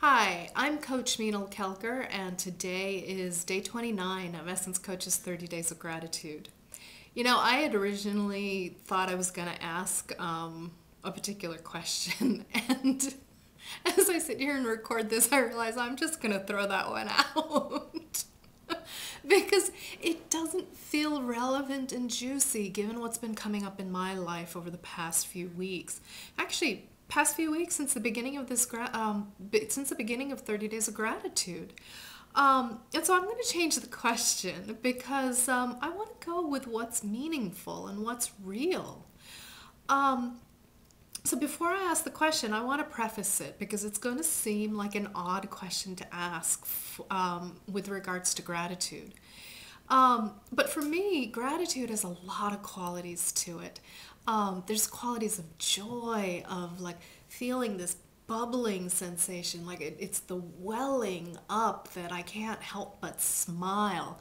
Hi, I'm Coach Meenal Kelker, and today is day 29 of Essence Coach's 30 Days of Gratitude. I had originally thought I was going to ask a particular question, and as I sit here and record this, I realize I'm just going to throw that one out. Because it doesn't feel relevant and juicy given what's been coming up in my life over the past few weeks. Actually, past few weeks since the beginning of since the beginning of 30 Days of Gratitude. And so I'm going to change the question because I want to go with what's meaningful and what's real. So before I ask the question, I want to preface it because it's going to seem like an odd question to ask with regards to gratitude. But for me, gratitude has a lot of qualities to it. There's qualities of joy, of like feeling this bubbling sensation, like it's the welling up that I can't help but smile.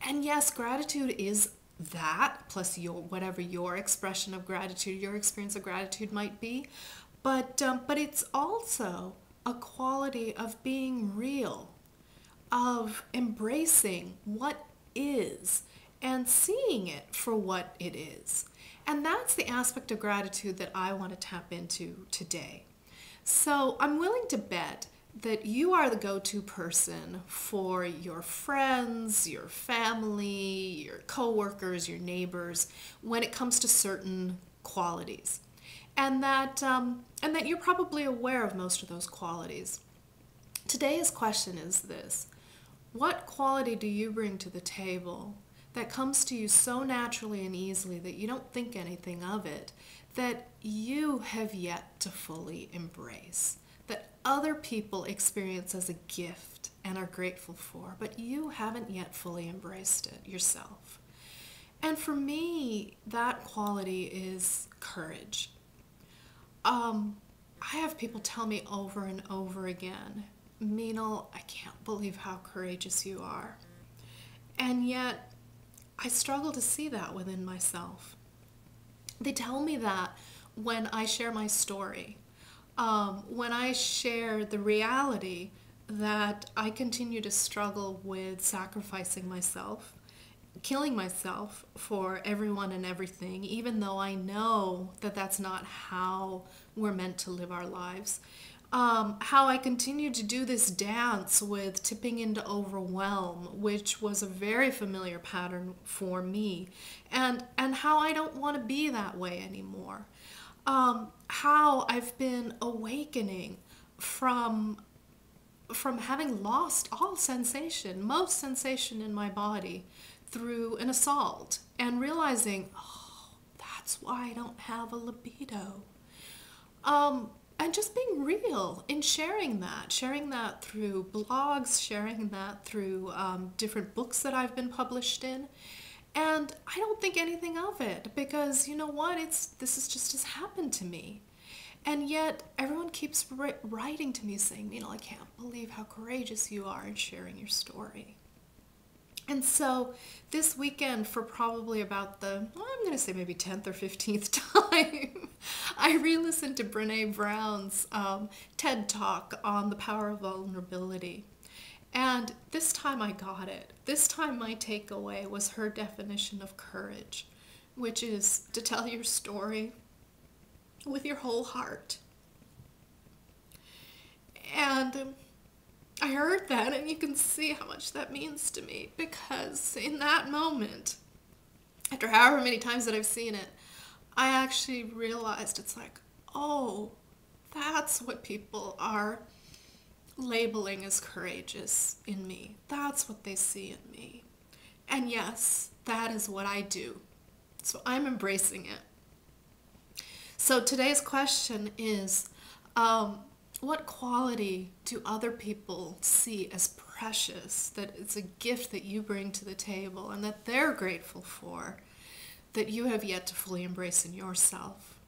And yes, gratitude is that, plus whatever your expression of gratitude, your experience of gratitude might be. But it's also a quality of being real, of embracing what is and seeing it for what it is. And that's the aspect of gratitude that I want to tap into today. So I'm willing to bet that you are the go-to person for your friends, your family, your coworkers, your neighbors when it comes to certain qualities. And that you're probably aware of most of those qualities. Today's question is this: what quality do you bring to the table that comes to you so naturally and easily that you don't think anything of it, that you have yet to fully embrace, that other people experience as a gift and are grateful for, but you haven't yet fully embraced it yourself? And for me, that quality is courage. I have people tell me over and over again, Meenal, I can't believe how courageous you are. And yet, I struggle to see that within myself. They tell me that when I share my story, when I share the reality that I continue to struggle with sacrificing myself, killing myself for everyone and everything, even though I know that that's not how we're meant to live our lives. How I continue to do this dance with tipping into overwhelm, which was a very familiar pattern for me, and how I don't want to be that way anymore. How I've been awakening from having lost all sensation, most sensation in my body through an assault, and realizing, oh, that's why I don't have a libido. And just being real in sharing that through blogs, sharing that through different books that I've been published in. And I don't think anything of it because you know what? This is just has happened to me. And yet everyone keeps writing to me saying, I can't believe how courageous you are in sharing your story. And so this weekend, for probably about I'm going to say maybe 10th or 15th time, I re-listened to Brene Brown's TED Talk on the power of vulnerability. And this time I got it. This time my takeaway was her definition of courage, which is to tell your story with your whole heart. And I heard that, and you can see how much that means to me, because in that moment, after however many times that I've seen it, I actually realized it's like, oh, that's what people are labeling as courageous in me. That's what they see in me. And yes, that is what I do. So I'm embracing it. So today's question is, what quality do other people see as precious, that it's a gift that you bring to the table and that they're grateful for, that you have yet to fully embrace in yourself?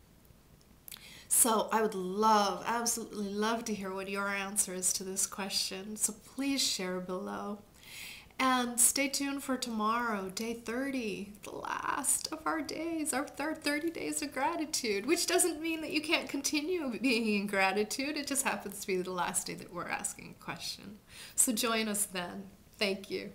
So I would absolutely love to hear what your answer is to this question. So please share below. And stay tuned for tomorrow, day 30, the last of our days, our third 30 days of gratitude, which doesn't mean that you can't continue being in gratitude. It just happens to be the last day that we're asking a question. So join us then. Thank you.